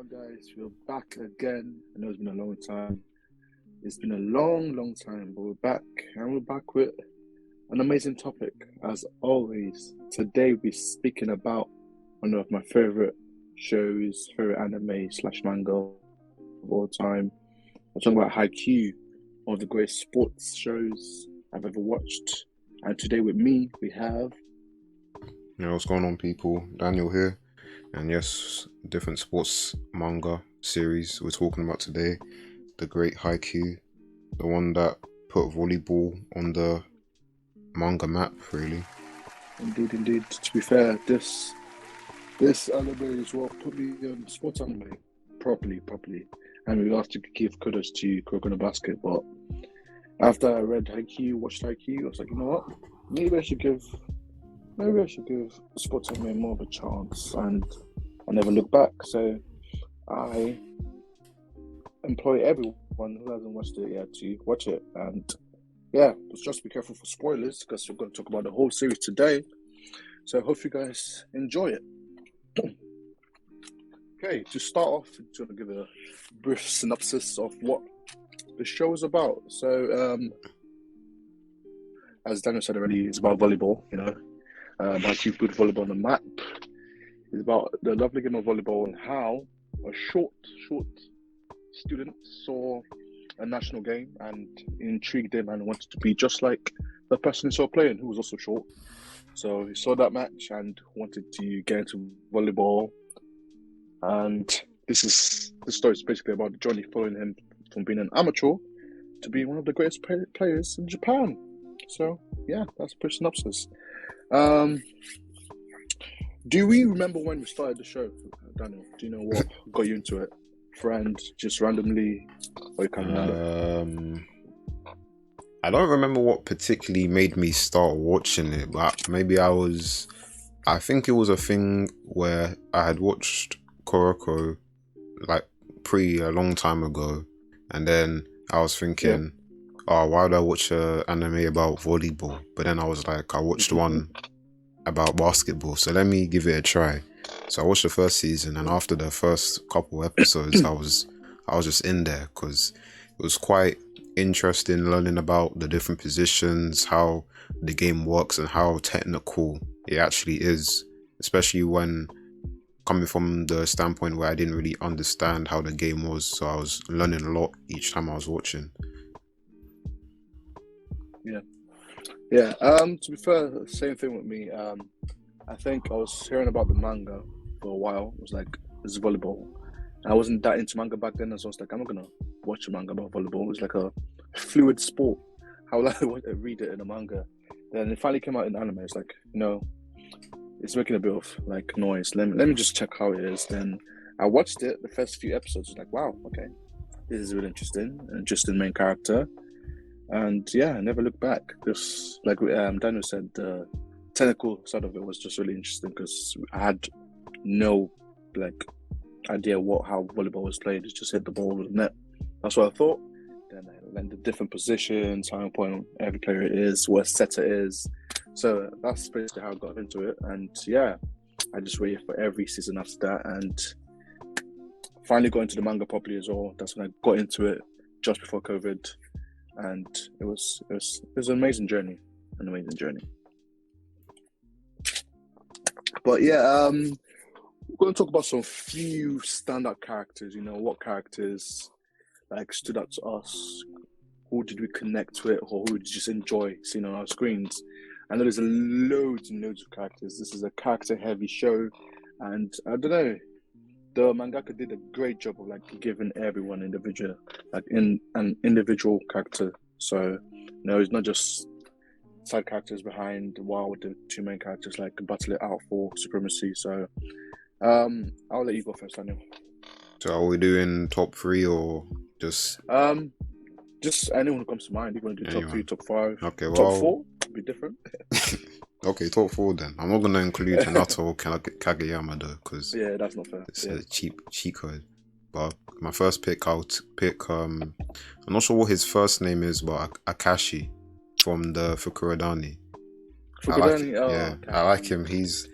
guys. We're back again. I know it's been a long time. It's been a long, long time, but we're back, and we're back with an amazing topic. As always, today we're speaking about one of my favorite shows, favorite anime slash manga of all time. I'm talking about Haikyu, one of the greatest sports shows I've ever watched. And today with me, we have... Yeah, what's going on, people? Daniel here. And yes, different sports manga series we're talking about today. The Great Haikyu, the one that put volleyball on the manga map, really. Indeed. To be fair, this anime as well put me on sports anime properly. And we have to give kudos to Kuroko no Basket. But after I read Haikyuu, watched Haikyuu, I was like, you know what? Maybe I should give sports anime more of a chance, and I never look back. So I employ everyone who hasn't watched it yet to watch it. And yeah, just be careful for spoilers because we're going to talk about the whole series today. So I hope you guys enjoy it. Okay, to start off, I'm going to give a brief synopsis of what the show is about. So, as Daniel said already, it's about volleyball, how to put volleyball on the map. It's about the lovely game of volleyball and how a short student saw a national game and intrigued him and wanted to be just like the person he saw playing, who was also short. So he saw that match and wanted to get into volleyball. And the story is basically about the journey following him from being an amateur to being one of the greatest players in Japan. So yeah, that's a brief synopsis. Do we remember when we started the show, Daniel? Do you know what got you into it? Friend, just randomly, or you can't remember? I don't remember what particularly made me start watching it, but maybe I think it was a thing where I had watched Kuroko like a long time ago, and then I was thinking, oh, why would I watch an anime about volleyball? But then I was like, I watched one about basketball, so let me give it a try. So I watched the first season, and after the first couple episodes, I was just in there because it was quite interesting learning about the different positions, how the game works, and how technical it actually is, especially when coming from the standpoint where I didn't really understand how the game was. So I was learning a lot each time I was watching. Yeah. To be fair, same thing with me. I think I was hearing about the manga for a while. It was like, it's volleyball. I wasn't that into manga back then, so I was like, I'm not gonna watch a manga about volleyball. It was like a fluid sport. How would I read it in a manga? Then it finally came out in anime. It's like, it's making a bit of like noise. Let me just check how it is. Then I watched it. The first few episodes, I was like, wow, okay, this is really interesting. Interesting main character. And yeah, I never looked back. Just like Daniel said, the technical side of it was just really interesting because I had no idea how volleyball was played. It's just hit the ball with the net. That's what I thought. Then the different positions, how important every player is, what setter is. So that's basically how I got into it. And yeah, I just waited for every season after that, and finally got into the manga properly as well. That's when I got into it just before COVID. And it was an amazing journey. But yeah, we're going to talk about some few standout characters. What characters stood out to us? Who did we connect with, or who did we just enjoy seeing on our screens? I know there's loads and loads of characters. This is a character-heavy show, and I don't know. The mangaka did a great job of giving everyone in an individual character. So it's not just side characters behind while the two main characters battle it out for supremacy. So I'll let you go first, Daniel. So are we doing top 3 or just anyone who comes to mind? You want to do top 3, top 5? Okay, well, top 4 would be different. Okay, top 4 then. I'm not gonna include Hinata or Kageyama though, because that's not fair. It's a cheat code. But my first pick, I'll pick. I'm not sure what his first name is, but Akashi from the Fukurodani. Fukurodani, I like him. His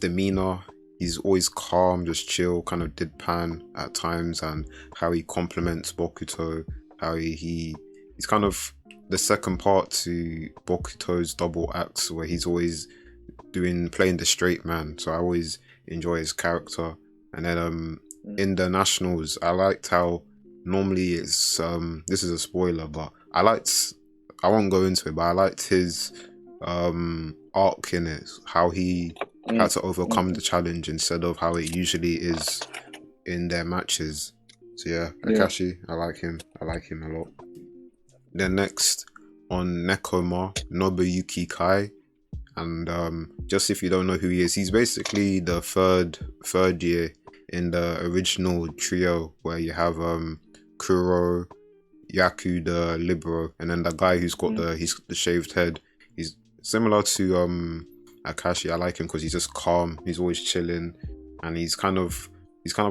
demeanor, he's always calm, just chill, kind of deadpan at times, and how he compliments Bokuto, how he's kind of the second part to Bokuto's double acts where he's always playing the straight man. So I always enjoy his character. And then in the nationals, I liked how normally it's this is a spoiler, but I won't go into it, but I liked his arc in it, how he had to overcome the challenge instead of how it usually is in their matches. So yeah, Kakashi, I like him a lot. Then next on Nekoma, Nobuyuki Kai. And just if you don't know who he is, he's basically the third year in the original trio where you have Kuro, Yaku the libero, and then the guy who's got the shaved head. He's similar to Akashi. I like him because he's just calm. He's always chilling, and he's kind of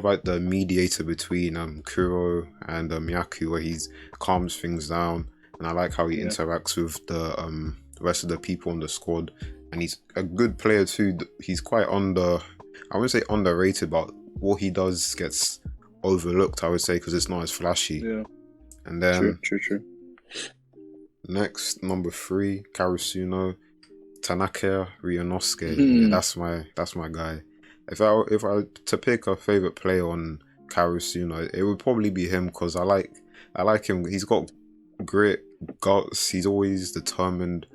like the mediator between Kuro and Yaku, where he calms things down. And I like how he interacts with the rest of the people on the squad. And he's a good player too. He's quite I wouldn't say underrated, but what he does gets overlooked, I would say, because it's not as flashy. Yeah. And then True. Next, number 3, Karasuno, Tanaka Ryunosuke. Yeah, that's my guy. If I to pick a favorite player on Karasuno, it would probably be him, because I like him. He's got grit, guts. He's always determined.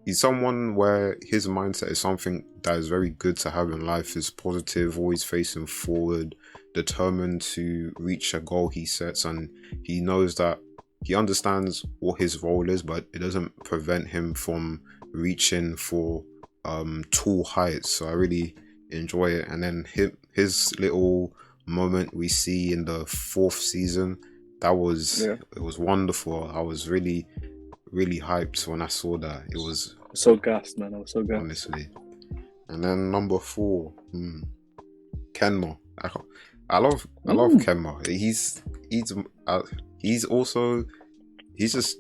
He's someone where his mindset is something that is very good to have in life. Is positive, always facing forward, determined to reach a goal he sets, and he knows that he understands what his role is, but it doesn't prevent him from reaching for tall heights. So I really enjoy it. And then his little moment we see in the 4th season, it was wonderful. I was really hyped when I saw that. It was so gassed, man. I was so gassed, honestly. And then number 4, Kenma. I love Kenma. He's just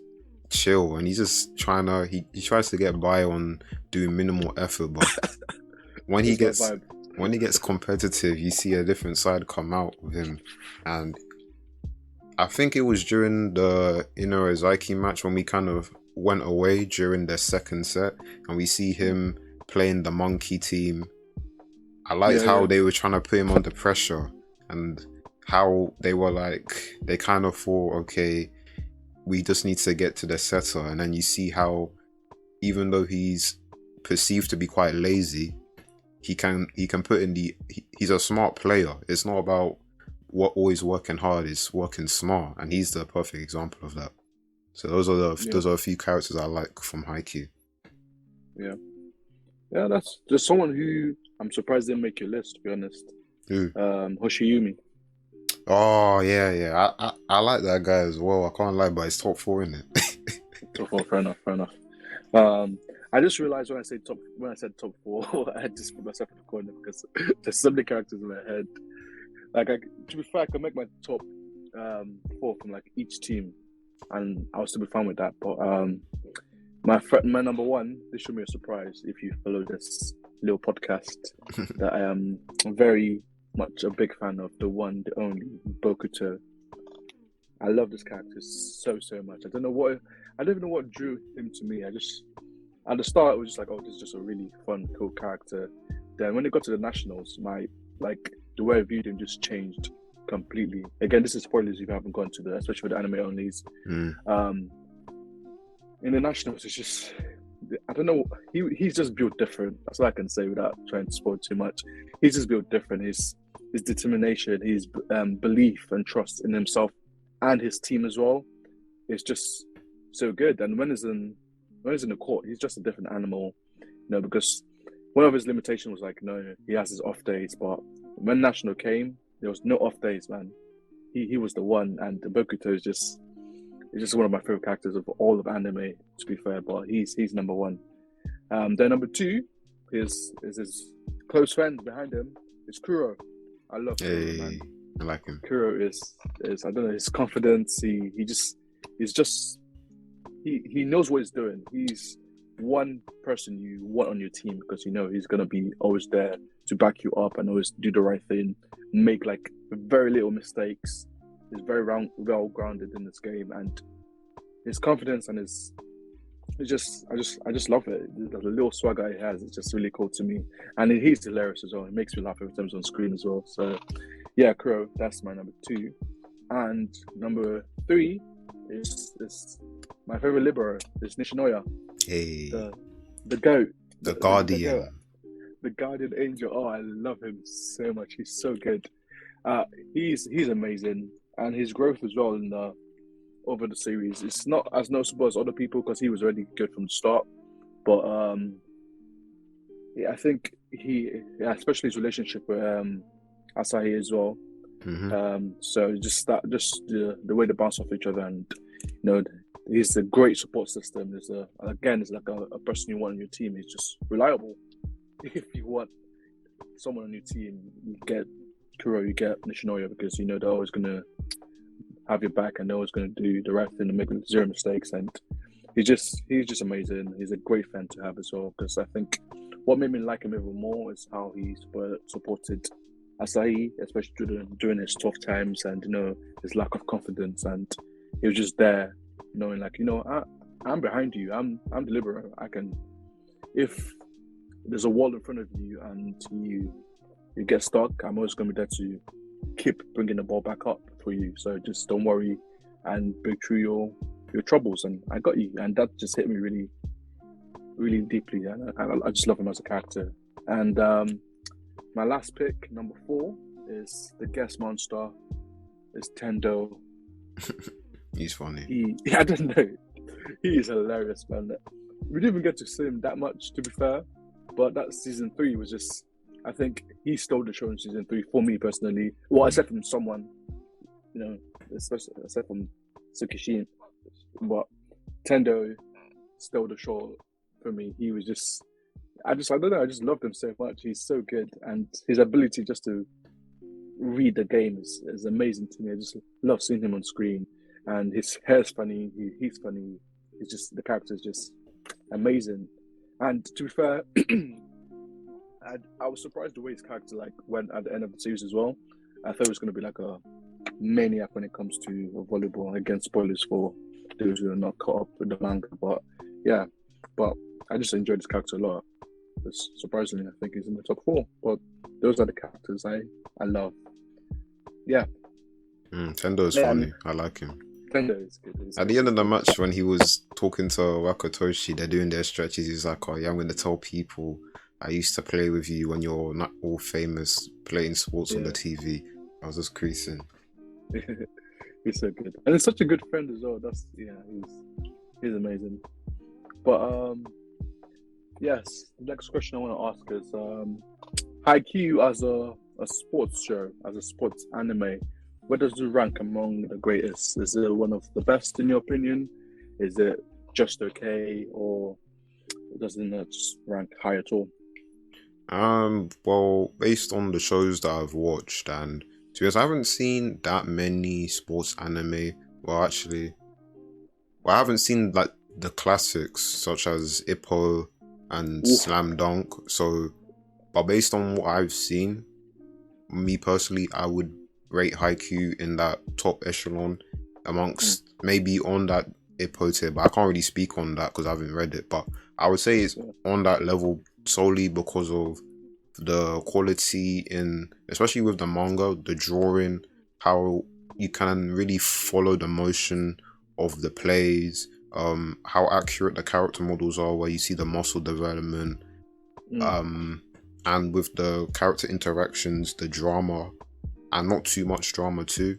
chill, and he's just he tries to get by on doing minimal effort, but when he gets competitive, you see a different side come out with him. And I think it was during the Inouzaki match when we kind of went away during the second set, and we see him playing the monkey team. I liked how they were trying to put him under pressure, and how they were like, they kind of thought, okay, we just need to get to the setter. And then you see how, even though he's perceived to be quite lazy, he can put in he's a smart player. It's not about always working hard, it's working smart, and he's the perfect example of that. So those are a few characters I like from Haikyu. Yeah, that's just someone who I'm surprised didn't make your list, to be honest. Who? Hoshiyumi. Oh yeah. I like that guy as well. I can't lie, but he's top 4 in it. Top 4, fair enough. I just realized when I said top 4, I had to put myself in the corner because there's so many characters in my head. Like, to be fair, I can make my top 4 from like each team, and I'll still be fine with that. But my number 1, this should be a surprise if you follow this little podcast, that I am very much a big fan of, the one, the only Bokuto. I love this character so much. I don't even know what drew him to me. At the start, it was just like, oh, this is just a really fun, cool character. Then when it got to the nationals, the way I viewed him just changed completely. Again, this is spoilers if you haven't gone to especially for the anime onlys. In the nationals, it's just, I don't know, he's just built different. That's all I can say without trying to spoil too much. He's just built different. His determination, his belief and trust in himself and his team as well, is just so good. And when he's in the court, he's just a different animal, because one of his limitations was like, no, he has his off days, but when national came, there was no off days, man. He was the one, and Bokuto is just one of my favorite characters of all of anime, to be fair, but he's number 1. Then number 2 is his close friend behind him. It's Kuro. I love Kuro, man. I like him. Kuro is I don't know, his confidence. He knows what he's doing. one person you want on your team because you know he's gonna be always there to back you up and always do the right thing, make like very little mistakes. He's very well grounded in this game, and his confidence and his I just love it. The little swagger he has, it's just really cool to me, and he's hilarious as well. It makes me laugh every time he's on screen as well. So yeah, Kuro, that's my number 2, and number 3 is my favorite libero, is Nishinoya. Hey, The goat, the Guardian. the guardian angel. Oh, I love him so much. He's so good. He's amazing, and his growth as well in the over the series. It's not as noticeable as other people because he was already good from the start. But yeah, I think especially his relationship with Asahi as well. So just the way they bounce off each other, and you know, he's a great support system. There's it's like a person you want on your team. He's just reliable. If you want someone on your team, you get Kuro, you get Nishinoya, because you know they're always gonna have your back and they're always gonna do the right thing and make zero mistakes. And he's just amazing. He's a great fan to have as well, because I think what made me like him even more is how he supported Asahi, especially during his tough times, and you know, his lack of confidence, and he was just there, knowing like, you know, I'm behind you. I'm the libero. I can, if there's a wall in front of you and you get stuck, I'm always going to be there to keep bringing the ball back up for you. So just don't worry and break through your troubles, and I got you. And that just hit me really, really deeply. And I just love him as a character. And my last pick, number 4, is the guest monster. Is Tendo. He's funny. I don't know. He is hilarious, man. We didn't even get to see him that much, to be fair. But that season 3 was just, I think he stole the show in season 3 for me personally. Well, except from someone, you know, except from Tsukishin. But Tendo stole the show for me. He was just, I don't know, I just loved him so much. He's so good. And his ability just to read the game is amazing to me. I just love seeing him on screen. And his hair's funny. He's funny. He's just, the character is just amazing. And to be fair, I was surprised the way his character like went at the end of the series as well. I thought it was going to be like a maniac when it comes to volleyball. Again, spoilers for those who are not caught up with the manga. But yeah, but I just enjoyed his character a lot. Surprisingly, I think he's in the top 4. But those are the characters I love. Yeah. Tendo is funny. I like him. Tendo is good. At the end of the match, when he was talking to Wakatoshi, they're doing their stretches. He's like, "Oh yeah, I'm going to tell people I used to play with you when you're not all famous playing sports on the TV." I was just creasing. He's so good, and he's such a good friend as well. He's amazing. But yes, the next question I want to ask is Haikyu as a sports show, as a sports anime. Where does it rank among the greatest? Is it one of the best in your opinion? Is it just okay, or doesn't it just rank high at all? Well, based on the shows that I've watched, and to be honest, I haven't seen that many sports anime. Well, actually, I haven't seen like the classics such as Ippo and Slam Dunk. So, but based on what I've seen, me personally, I would rate Haikyu in that top echelon amongst maybe on that Ippo tier, but I can't really speak on that because I haven't read it. But I would say it's on that level solely because of the quality in, especially with the manga, the drawing, how you can really follow the motion of the plays, how accurate the character models are, where you see the muscle development, and with the character interactions, the drama, and not too much drama too,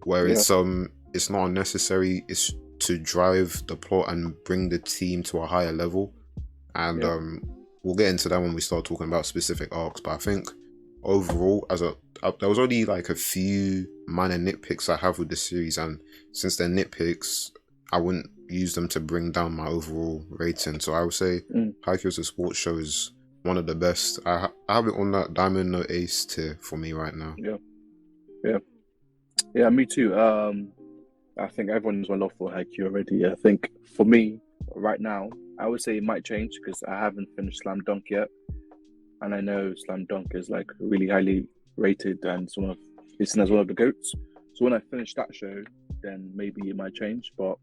where it's not unnecessary. It's to drive the plot and bring the team to a higher level, and we'll get into that when we start talking about specific arcs. But I think overall, there was only like a few minor nitpicks I have with the series, and since they're nitpicks, I wouldn't use them to bring down my overall rating. So I would say Haikyuu as a sports show is one of the best. I have it on that Diamond No Ace tier for me right now. Yeah, me too. I think everyone has my love for Haikyuu already. I think for me, right now, I would say it might change because I haven't finished Slam Dunk yet, and I know Slam Dunk is like really highly rated and it's seen as one of the goats. So when I finish that show, then maybe it might change. But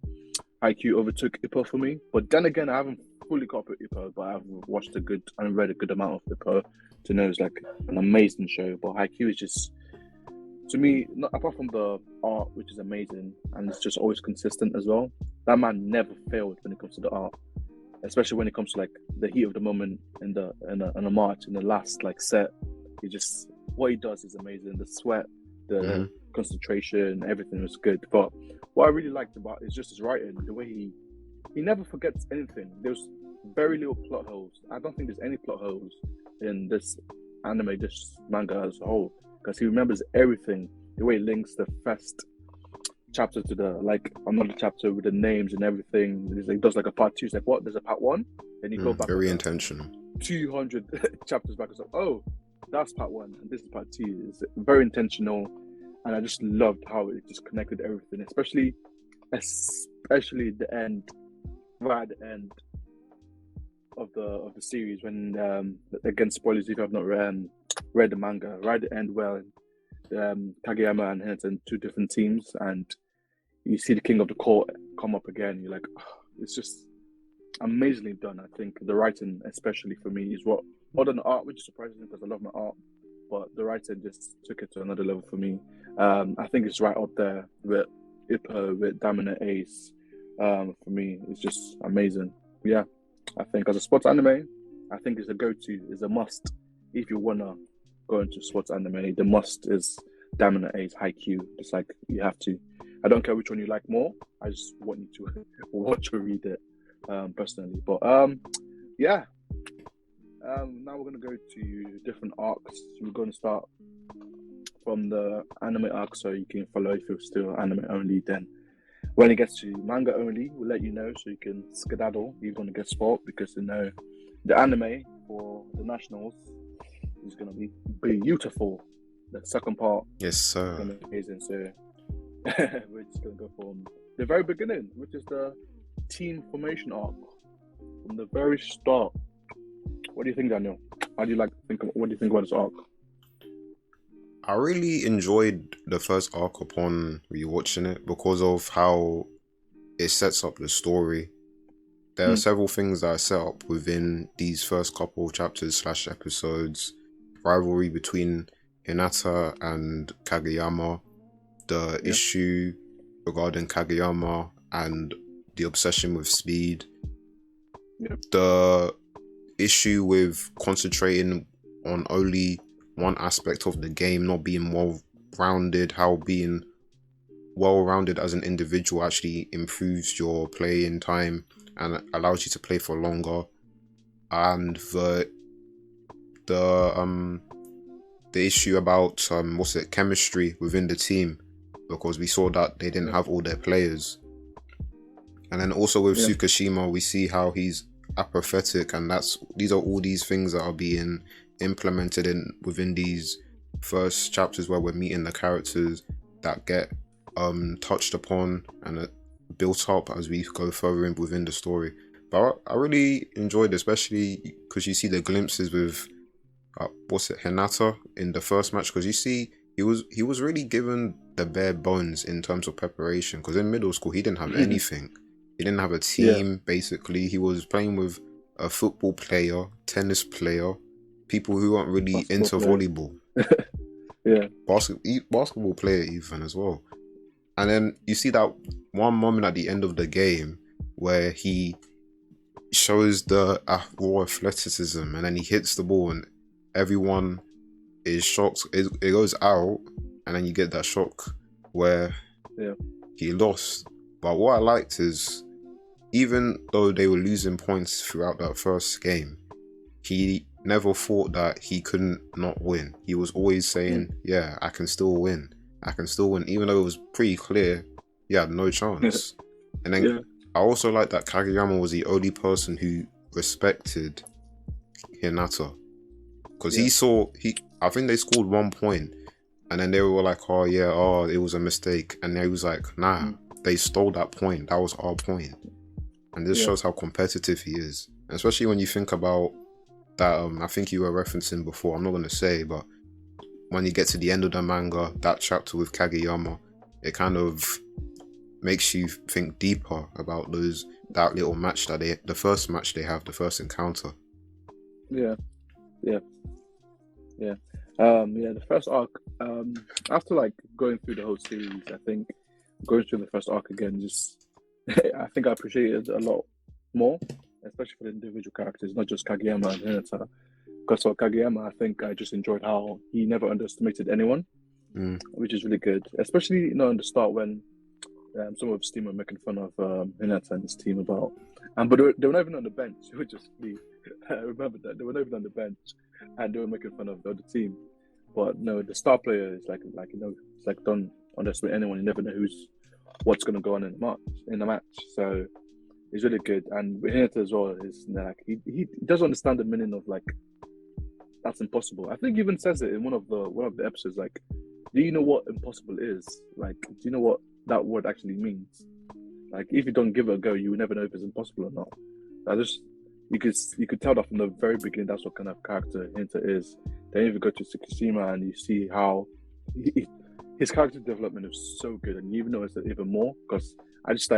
IQ overtook Ippo for me. But then again, I haven't fully caught up with Ippo, but I've watched a good and read a good amount of Ippo to know it's like an amazing show. But IQ is just, to me, not apart from the art, which is amazing, and it's just always consistent as well. That man never failed when it comes to the art, especially when it comes to like the heat of the moment in a march in the last like set. He just, what he does is amazing. The sweat, the concentration, everything was good. But what I really liked about it is just his writing, the way he never forgets anything. There's very little plot holes. I don't think there's any plot holes in this anime, this manga as a whole, because he remembers everything. The way he links the first chapter to the like another chapter with the names and everything. He does like a part 2. It's like, what? There's a part 1, then you go back. Very intentional. 200 chapters back. It's like, oh, that's part 1 and this is part 2. It's very intentional, and I just loved how it just connected everything, especially the end, right at the end of the series when again, spoilers if you have not read the manga, right at the end where Kageyama and Hinata 2 different teams, and you see the king of the court come up again. You're like, oh, it's just amazingly done. I think the writing, especially for me, is what more than the art, which is surprising because I love my art, but the writing just took it to another level for me. I think it's right up there with Ippo, with Dominant Ace. For me, it's just amazing. Yeah, I think as a sports anime, I think it's a go-to, it's a must. If you wanna go into sports anime, the must is Dominant Ace, Haikyu. It's like you have to. I don't care which one you like more. I just want you to watch or read it personally. But yeah. Now we're gonna go to different arcs. We're gonna start from the anime arc, so you can follow if you're still anime only. Then when it gets to manga only, we'll let you know so you can skedaddle. You're gonna get spoiled because you know the anime for the nationals is gonna be beautiful. The second part, yes, sir, is gonna be amazing. So we're just gonna go from the very beginning, which is the team formation arc from the very start. What do you think, Daniel? What do you think about this arc? I really enjoyed the first arc upon rewatching it because of how it sets up the story. There are several things that are set up within these first couple of chapters / episodes. Rivalry between Hinata and Kageyama, the issue regarding Kageyama and the obsession with speed, the issue with concentrating on only one aspect of the game, not being well-rounded, how being well-rounded as an individual actually improves your playing time and allows you to play for longer, and the issue about chemistry within the team, because we saw that they didn't have all their players. And then also with Tsukishima, we see how he's apathetic, and these are all these things that are being implemented within these first chapters where we're meeting the characters that get touched upon and built up as we go further in within the story. But I really enjoyed it, especially because you see the glimpses with Hinata in the first match, because you see he was really given the bare bones in terms of preparation, because in middle school he didn't have anything. He didn't have a team, basically. He was playing with a football player, tennis player, people who aren't really into volleyball. Basketball player even as well. And then you see that one moment at the end of the game where he shows the raw athleticism, and then he hits the ball and everyone is shocked. It goes out, and then you get that shock where he lost. But what I liked is, even though they were losing points throughout that first game, he never thought that he couldn't not win. He was always saying, yeah, I can still win. I can still win. Even though it was pretty clear he had no chance. And then I also like that Kageyama was the only person who respected Hinata. Because I think they scored 1 point. And then they were like, it was a mistake. And he was like, nah, they stole that point. That was our point. and this Yeah, shows how competitive he is. Especially when you think about that. I think you were referencing before. I'm not gonna say, but when you get to the end of the manga, that chapter with Kageyama, it kind of makes you think deeper about that little match the first match they have, the first encounter. yeah, yeah, yeah. Yeah, the first arc. After like going through the whole series, I think going through the first arc again, just I think I appreciated it a lot more, especially for the individual characters, not just Kageyama and Hinata. Because for Kageyama, I think I just enjoyed how he never underestimated anyone, Mm. which is really good. Especially in the start when some of his team were making fun of Hinata and his team about, but they were not even on the bench, which is funny. I remember that they were not even on the bench, and they were making fun of the other team. But no, the star player is it's like don't underestimate anyone. You never know what's going to go on in the match. So it's really good. And with Hinata as well is like he doesn't understand the meaning of like that's impossible. I think he even says it in one of the episodes. Like, do you know what impossible is? Like, do you know what that word actually means? Like, if you don't give it a go, you will never know if it's impossible or not. I just you could tell that from the very beginning. That's what kind of character Hinta is. Then if you go to Tsukishima and you see how his character development is so good, and you even notice it even more because I just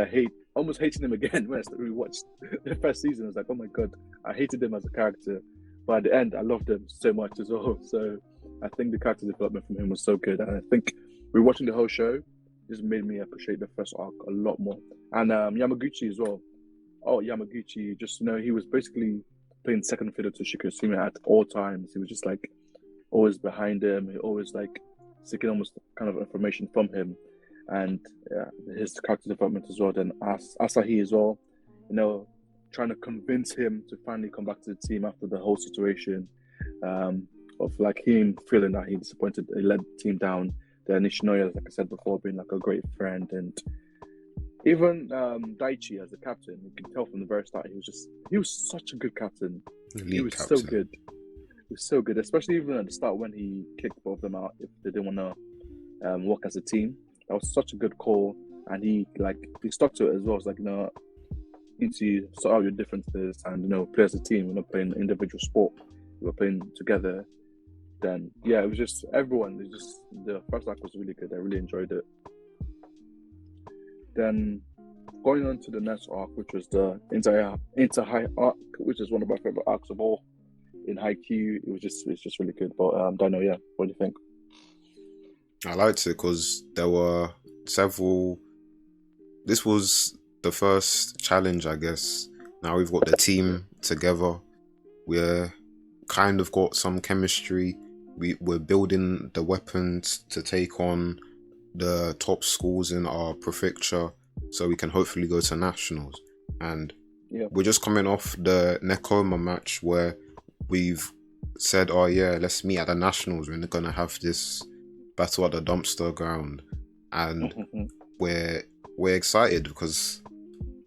almost hating him again when I rewatched the first season. I was like, oh my god, I hated him as a character, but at the end, I loved him so much as well. So I think the character development from him was so good, and I think rewatching the whole show just made me appreciate the first arc a lot more. And Yamaguchi as well. Oh, Yamaguchi, just he was basically playing second fiddle to Shikosumi at all times. He was just like always behind him. He always like seeking almost kind of information from him, and his character development as well. Then Asahi as well, trying to convince him to finally come back to the team after the whole situation of like him feeling that he disappointed, he let the team down. Then Nishinoya, like I said before, being like a great friend, and even Daichi as the captain, you can tell from the very start he was such a good captain. He was captain. so good. He was so good, especially even at the start when he kicked both of them out if they didn't want to work as a team. That was such a good call, and he stuck to it as well. It's like you need to sort out your differences and play as a team. We're not playing an individual sport. We're playing together. Then it was just everyone. The first act was really good. I really enjoyed it. Then going on to the next arc, which was the Inter High arc, which is one of my favorite arcs of all in Haikyu. It's just really good. But Dino, what do you think? I liked it because there were several. This was the first challenge, I guess. Now we've got the team together. We're kind of got some chemistry. We're building the weapons to take on the top schools in our prefecture, so we can hopefully go to nationals. And we're just coming off the Nekoma match where we've said, oh yeah, let's meet at the nationals. We're gonna have this battle at the dumpster ground, and we're excited because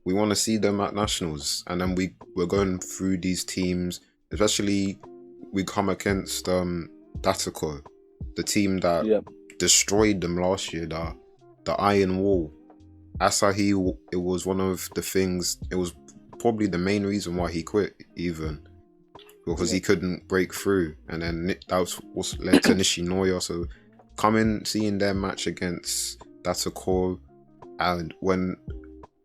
we want to see them at nationals. And then we're going through these teams, especially we come against Datako, the team that destroyed them last year, the Iron Wall. Asahi, it was one of the things, it was probably the main reason why he quit even, because he couldn't break through. And then that was what led to Nishinoya. So seeing their match against Datako, and when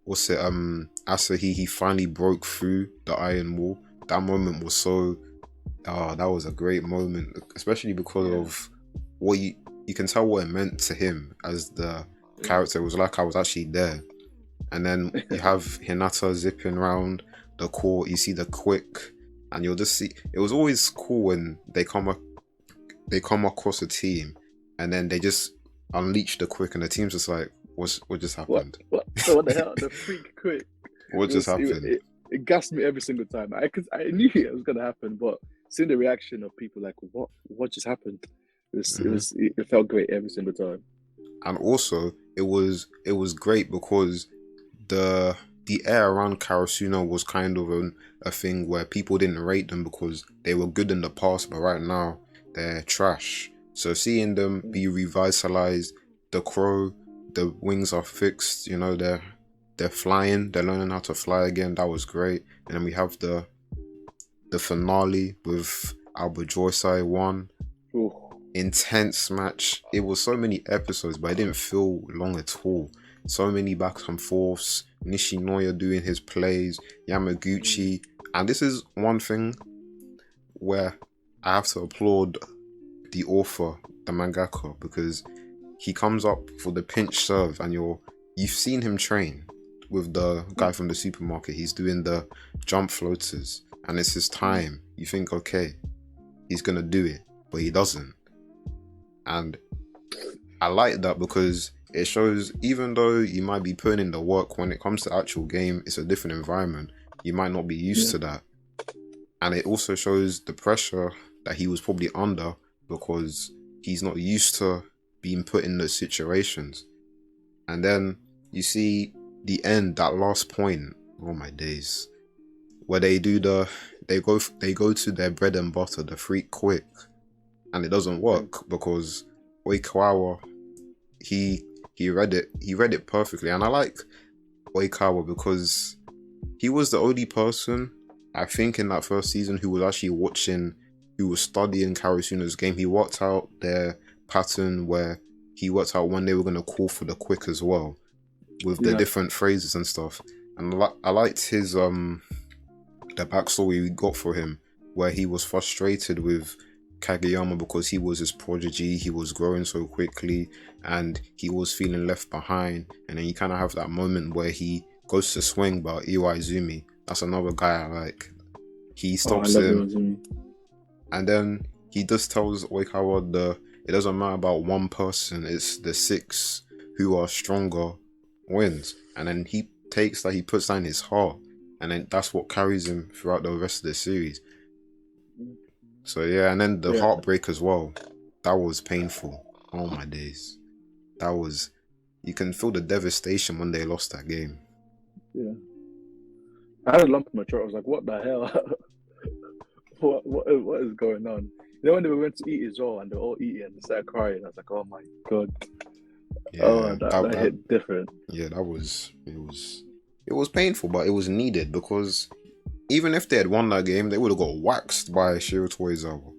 Asahi, he finally broke through the Iron Wall. That moment was that was a great moment, especially because of what you can tell what it meant to him as the character. It was like I was actually there. And then you have Hinata zipping around the court, you see the quick, and you'll just see, it was always cool when they come across a team and then they just unleash the quick and the team's just like, what just happened? What the hell? The freak quick. What just happened? It gassed me every single time. I knew it was gonna happen, but seeing the reaction of people like, what just happened? It felt great every single time. And also it was great because the air around Karasuno was kind of a thing where people didn't rate them because they were good in the past, but right now they're trash. So seeing them be revitalized, the crow, the wings are fixed, they're flying, they're learning how to fly again. That was great. And then we have the finale with Albert Joyce won. Ooh. Intense match. It was so many episodes, but it didn't feel long at all. So many backs and forths. Nishinoya doing his plays, Yamaguchi. And this is one thing where I have to applaud the author, the mangaka, because he comes up for the pinch serve, and you've seen him train with the guy from the supermarket. He's doing the jump floaters, and it's his time. You think, okay, he's gonna do it, but he doesn't. And I like that because it shows, even though you might be putting in the work, when it comes to actual game, it's a different environment. You might not be used to that. And it also shows the pressure that he was probably under, because he's not used to being put in those situations. And then you see the end, that last point, oh my days, where they go to their bread and butter, the freak quick, and it doesn't work because Oikawa, he read it perfectly. And I like Oikawa because he was the only person, I think, in that first season who was actually watching, who was studying Karasuno's game. He worked out their pattern where he worked out when they were going to call for the quick as well, with the different phrases and stuff. And I liked his the backstory we got for him, where he was frustrated with Kageyama because he was his prodigy, he was growing so quickly, and he was feeling left behind. And then you kind of have that moment where he goes to swing, but Iwaizumi, that's another guy I like. He stops him, and then he just tells Oikawa it doesn't matter about one person, it's the 6 who are stronger wins. And then he puts that in his heart, and then that's what carries him throughout the rest of the series. So yeah, and then the heartbreak as well, that was painful. Oh my days, you can feel the devastation when they lost that game. Yeah, I had a lump in my throat. I was like, what the hell? what is going on? You know, when they went to eat as well, and they were all eating and they started crying, I was like, oh my god. Yeah, that hit different. Yeah, it was painful, but it was needed, because even if they had won that game, they would have got waxed by Shiro Toizawa.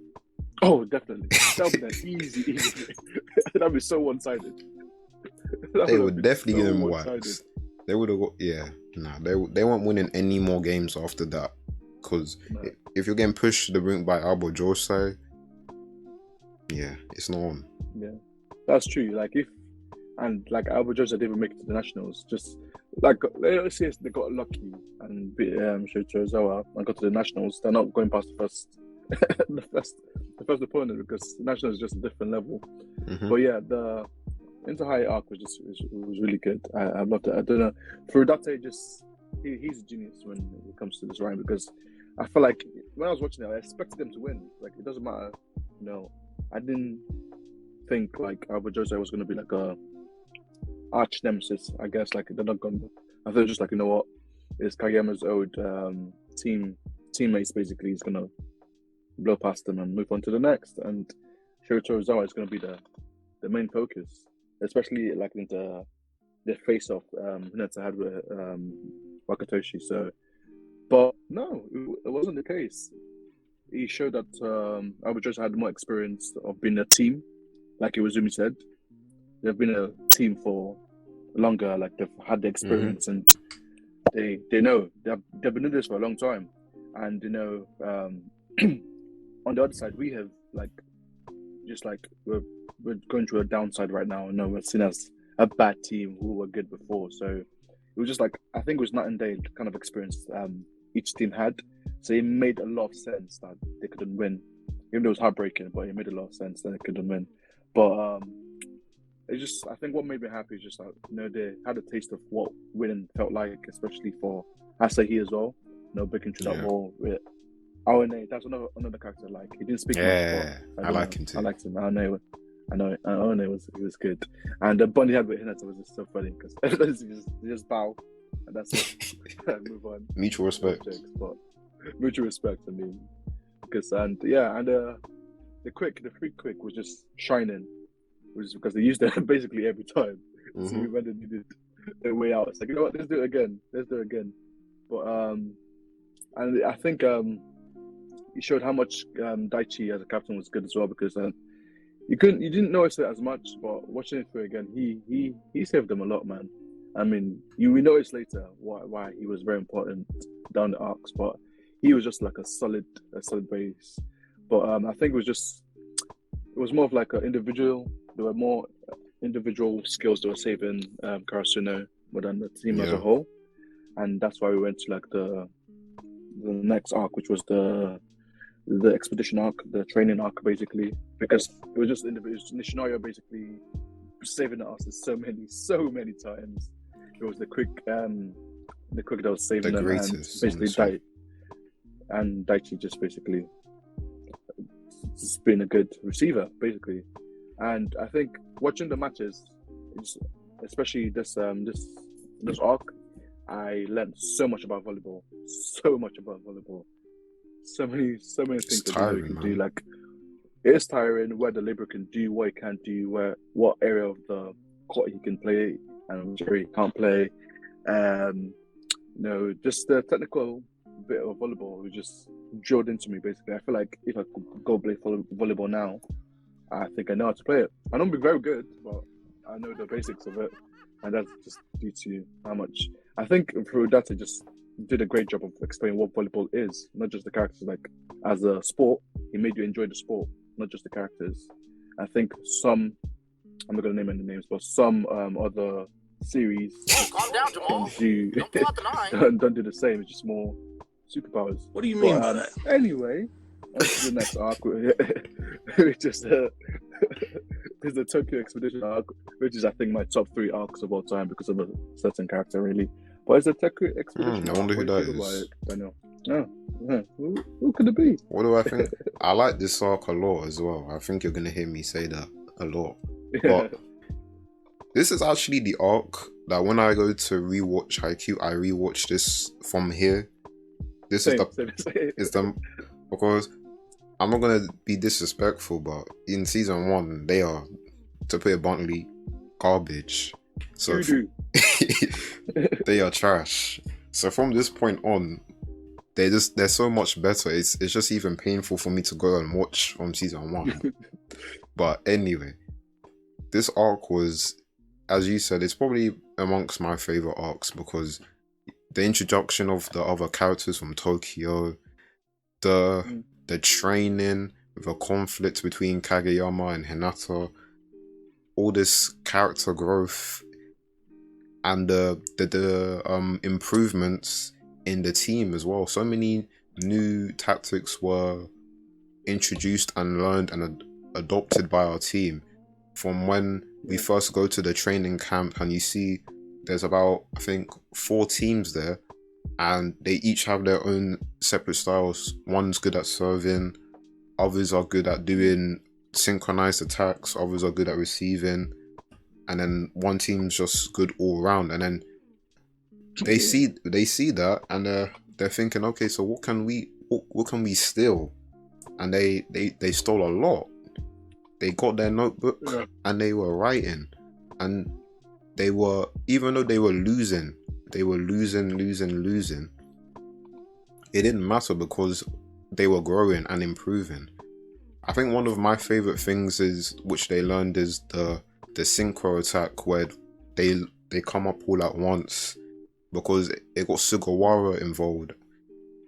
Oh, definitely. That would be easy. That'd be so one-sided. They would definitely get them waxed. They would have got, they weren't winning any more games after that, because if you're getting pushed to the brink by Albo Josai, it's not on. Yeah, that's true. Like Albo Josai didn't even make it to the nationals. Just like, let's say they got lucky and beat Shiro and got to the nationals. They're not going past the first opponent, because the nationals is just a different level. Mm-hmm. But yeah, the Inter High arc was really good. I loved it. I don't know, Furudate, he's a genius when it comes to this rhyme, because I feel like when I was watching it, I expected them to win. Like, it doesn't matter. I didn't think like Albo Josai was going to be like a arch nemesis. I guess like they're not going. I thought just like, you know what, it's Kageyama's old teammates basically. He's going to blow past them and move on to the next. And Shiro Tozawa is going to be the main focus, especially like in the face-off Hinata had with Wakatoshi. So, but no, it wasn't the case. He showed that Albo Josai had more experience of being a team, like Iwazumi said. They've been a team for longer, like they've had the experience, and they know they've been doing this for a long time. And on the other side, we have we're going through a downside right now. We're seen as a bad team who were good before. So it was just like, I think it was night and day kind of experience each team had. So it made a lot of sense that they couldn't win, even though it was heartbreaking. But it made a lot of sense that they couldn't win. But it's just, I think what made me happy is just that they had a taste of what winning felt like, especially for Asahi as well. Breaking through that wall with Aone. That's another character. Like, he didn't speak much, but I like him too. I liked him. Aone was good. And Bunny had with Hinata was just so funny, because they just bow and that's it. Move on. Mutual respect. But mutual respect, I mean, because the free quick was just shining, which is because they used it basically every time. Mm-hmm. So when they needed the way out. It's like, you know what, let's do it again. Let's do it again. But and I think he showed how much Daichi as a captain was good as well because you didn't notice it as much, but watching it through again, he saved them a lot, man. I mean, we noticed later why he was very important down the arcs, but he was just like a solid base. But I think it was more of like an individual. There were more individual skills that were saving Karasuno more than the team as a whole, and that's why we went to like the next arc, which was the expedition arc, the training arc, basically, because it was just individuals. Nishinoya basically saving us so many times. It was the quick that was saving them, and basically Daichi just basically just being a good receiver, basically. And I think watching the matches, especially this arc, I learned so much about volleyball. So many things that you can do. Like, it is tiring where the labor can do, what he can't do, what area of the court he can play and which area he can't play. Just the technical bit of volleyball was just drilled into me, basically. I feel like if I could go play volleyball now, I think I know how to play it. I don't be very good, but I know the basics of it. And that's just due to how much. I think Furudata just did a great job of explaining what volleyball is, not just the characters. Like, as a sport, he made you enjoy the sport, not just the characters. I think I'm not going to name any names, but some other series calm down, Jamal. don't do the same. It's just more superpowers. What do you mean by that? Anyway, on to the next arc, which is the Tokyo Expedition arc, which is, I think, my top 3 arcs of all time because of a certain character, really. But it's a Tokyo Expedition. I wonder who that is. Daniel. Who could it be? What do I think? I like this arc a lot as well. I think you're going to hear me say that a lot. But this is actually the arc that when I go to rewatch Haikyu, I rewatch this from here. This is the because I'm not gonna be disrespectful, but in season 1 they are, to put it bluntly, garbage. So they are trash. So from this point on, they're so much better. It's just even painful for me to go and watch from season 1. But anyway, this arc was, as you said, it's probably amongst my favorite arcs because the introduction of the other characters from Tokyo, the training, the conflict between Kageyama and Hinata, all this character growth, and the improvements in the team as well. So many new tactics were introduced and learned and adopted by our team. From when we first go to the training camp and you see there's about, I think, 4 teams there, and they each have their own separate styles. One's good at serving, others are good at doing synchronized attacks, others are good at receiving, and then one team's just good all around. And then they see that, and they're thinking, okay, so what can we steal? And they stole a lot. They got their notebook and they were writing, and they were, even though they were losing, it didn't matter because they were growing and improving. I think one of my favorite things which they learned is the synchro attack, where they come up all at once, because it got Sugawara involved.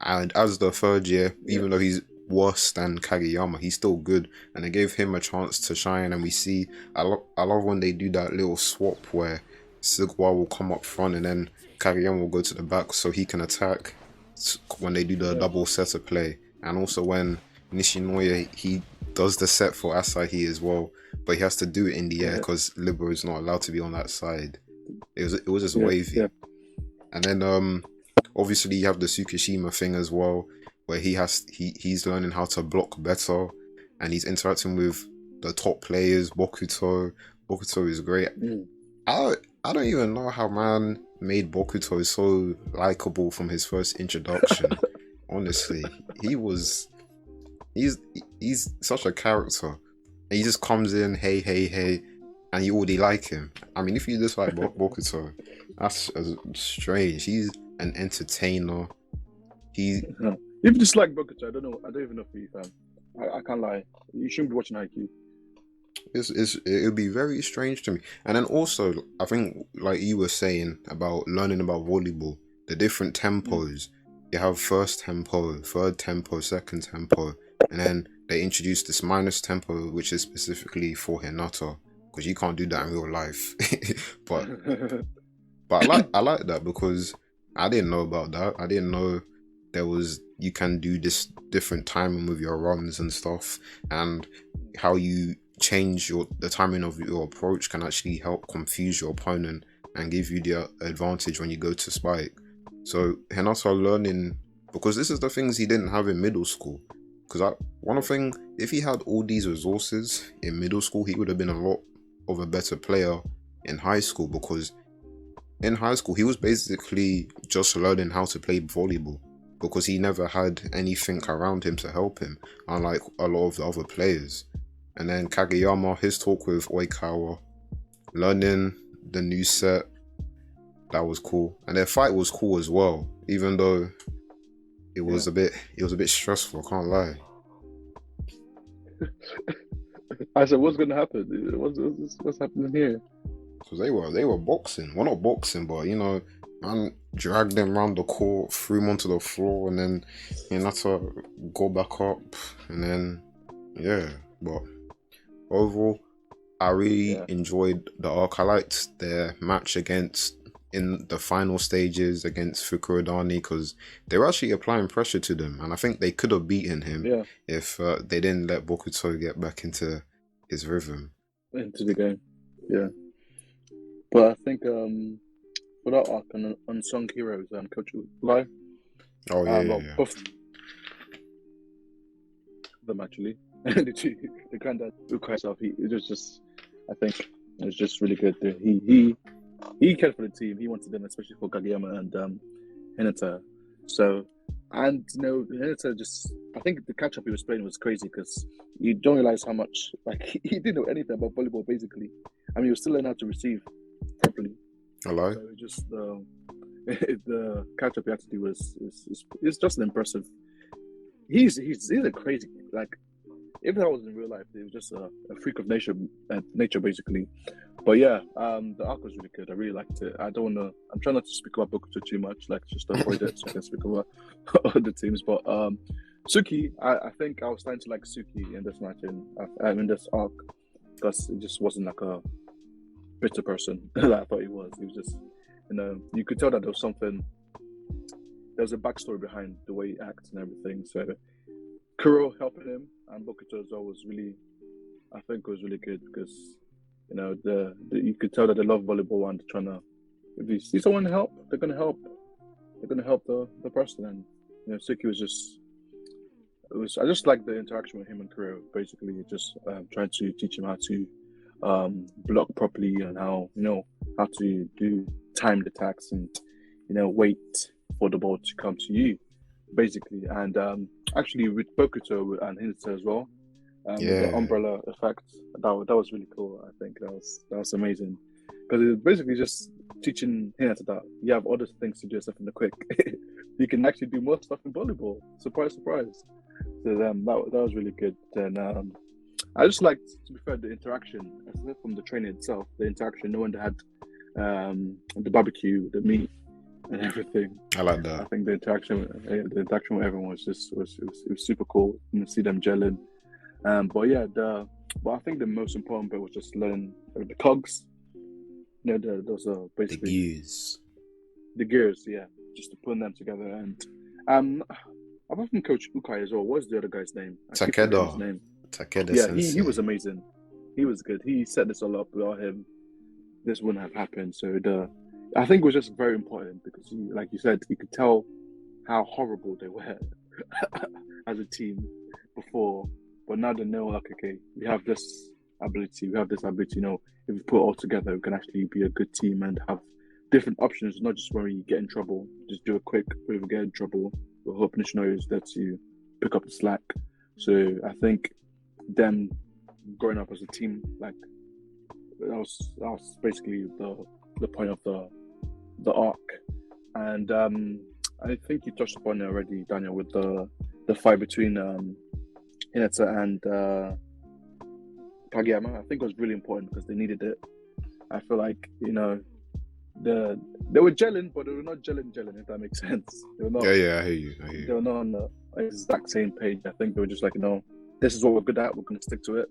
And as the 3rd year, even though he's worse than Kageyama, he's still good, and they gave him a chance to shine. And we see, I love when they do that little swap where Sugawara will come up front and then Kageyama will go to the back so he can attack when they do the double setter play. And also when Nishinoya, he does the set for Asahi as well, but he has to do it in the air because Libero is not allowed to be on that side. It was just wavy. And then obviously you have the Tsukishima thing as well, where he's learning how to block better, and he's interacting with the top players. Bokuto is great. I don't even know how man made Bokuto so likable from his first introduction. Honestly, he's such a character. And he just comes in, hey, and you already like him. I mean, if you dislike Bokuto, that's strange. He's an entertainer. He If you dislike Bokuto, I don't know. I don't even know if you I can't lie. You shouldn't be watching Haikyuu. it would be very strange to me. And then also, I think, like you were saying about learning about volleyball, the different tempos. You have first tempo, third tempo, second tempo, and then they introduced this minus tempo, which is specifically for Hinata, because you can't do that in real life. but I like that because I didn't know about that. I didn't know you can do this different timing with your runs and stuff, and how you change the timing of your approach can actually help confuse your opponent and give you the advantage when you go to spike. So Hinata learning, because this is the things he didn't have in middle school. Because one thing, if he had all these resources in middle school, he would have been a lot of a better player in high school. Because in high school, he was basically just learning how to play volleyball, because he never had anything around him to help him, unlike a lot of the other players. And then Kageyama, his talk with Oikawa, learning the new set, that was cool. And their fight was cool as well, even though it was a bit stressful, I can't lie. I said, what's going to happen? What's happening here? Because they were boxing. Well, not boxing, but, man dragged them around the court, threw them onto the floor, and then had to go back up. And then, but overall, I really enjoyed the arc. I liked their match in the final stages against Fukurodani, because they were actually applying pressure to them, and I think they could have beaten him if they didn't let Bokuto get back into his rhythm. Into the game, yeah. But I think for that arc and Unsung Heroes and Coach Ulai, both them actually, the granddad Ukai himself, it was just, I think it was just really good. He cared for the team. He wanted them, especially for Kageyama and Hinata. So, and Hinata just, I think the catch up he was playing was crazy, because you don't realize how much, like, he didn't know anything about volleyball basically. I mean, he was still learning how to receive properly. Hello. So just the catch up he had to do is just impressive. He's a crazy, like, if that was in real life, it was just a freak of nature basically. But yeah, the arc was really good. I really liked it. I'm trying not to speak about Bokuto too much, like, just avoid it so I can speak about other teams. But Suki, I think I was starting to like Suki in this match, in this arc, because it just wasn't like a bitter person that I thought he was. He was just, you could tell that there was a backstory behind the way he acts and everything. So Kuro helping him and Bokuto as well was really, I think, was really good, because you could tell that they love volleyball and they're trying to, if you see someone help, they're gonna help the person. And Suki was just, I just like the interaction with him and Kuro, basically just trying to teach him how to block properly, and how to do timed attacks, and wait for the ball to come to you, basically. And actually with Bokuto and Hinata as well, with the umbrella effect, that was really cool. I think that was amazing, because it was basically just teaching Hinata that you have other things to do except in the quick. You can actually do more stuff in volleyball. Surprise, surprise. So that was really good. Then I just liked, to be fair, the interaction, aside from the training itself, the interaction, knowing they had the barbecue, the meat, and everything. I like that. I think the interaction with everyone was super cool. See them gelling. But I think the most important bit was just learning the cogs. Those are basically the gears. Yeah, just to put them together. And apart from Coach Ukai as well, what's the other guy's name? Takeda. Yeah, he was amazing. He was good. He set this all up. Without him, this wouldn't have happened. So I think it was just very important, because like you said, you could tell how horrible they were as a team before, but now they know, like, okay, we have this ability. If we put it all together, we can actually be a good team and have different options, not just when we get in trouble, just do it quick. If we get in trouble, we'll hope Nishino is there to pick up the slack. So I think them growing up as a team, like, that was basically the point of the arc, and I think you touched upon it already, Daniel, with the fight between Hinata and Kageyama. I think it was really important because they needed it. I feel like they were gelling, but they were not gelling, if that makes sense. They were not. Yeah, I hear you. They were not on the exact same page. I think they were just like, this is what we're good at. We're going to stick to it.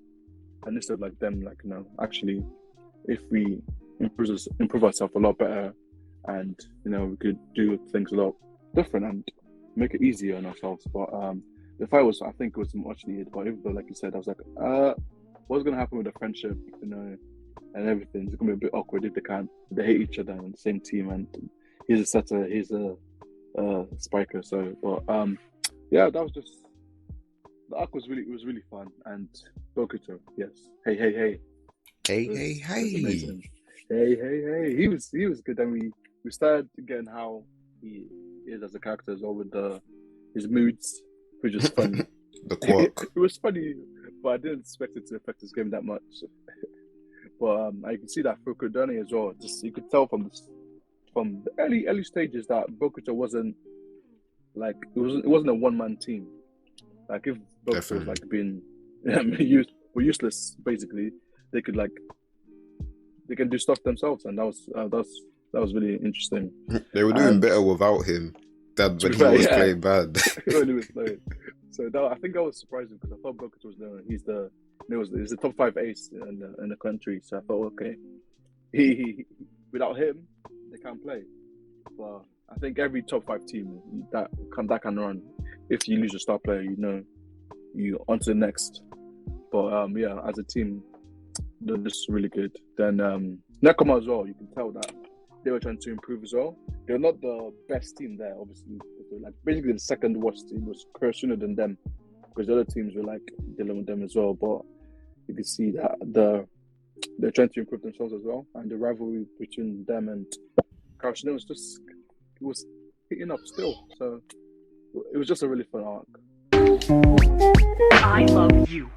And instead of like them, like, actually, if we improve ourselves a lot better, and we could do things a lot different and make it easier on ourselves. But the fight I think it was much needed. But even though, like you said, I was like, what's going to happen with the friendship, and everything? It's going to be a bit awkward if they hate each other on the same team, and he's a setter, he's a spiker. So, but yeah, that was just, the arc was really fun. And Bokuto, yes, hey, Hey. amazing. Hey, he was good. And we started getting how he is as a character as well, with his moods, which was funny. The quirk. It was funny, but I didn't expect it to affect his game that much. But I can see that for Kodani as well. Just you could tell from the early stages that Bokuto wasn't like it wasn't a one-man team. Like if Bokuto was like being useless, basically, they could they can do stuff themselves, and that was really interesting. They were doing better without him. But he was playing bad. So I think that was surprising because I thought Bokuto was he's the top 5 ace in the country. So I thought, okay, he without him they can't play. But I think every top 5 team that can run. If you lose your star player, you on to the next. But yeah, as a team, they're just really good. Then Nekoma as well, you can tell that they were trying to improve as well. They're not the best team there, obviously. They're like basically the second worst team, was sooner than them, because the other teams were like dealing with them as well. But you can see that they're trying to improve themselves as well, and the rivalry between them and Karashino was heating up still. So it was just a really fun arc. I love you.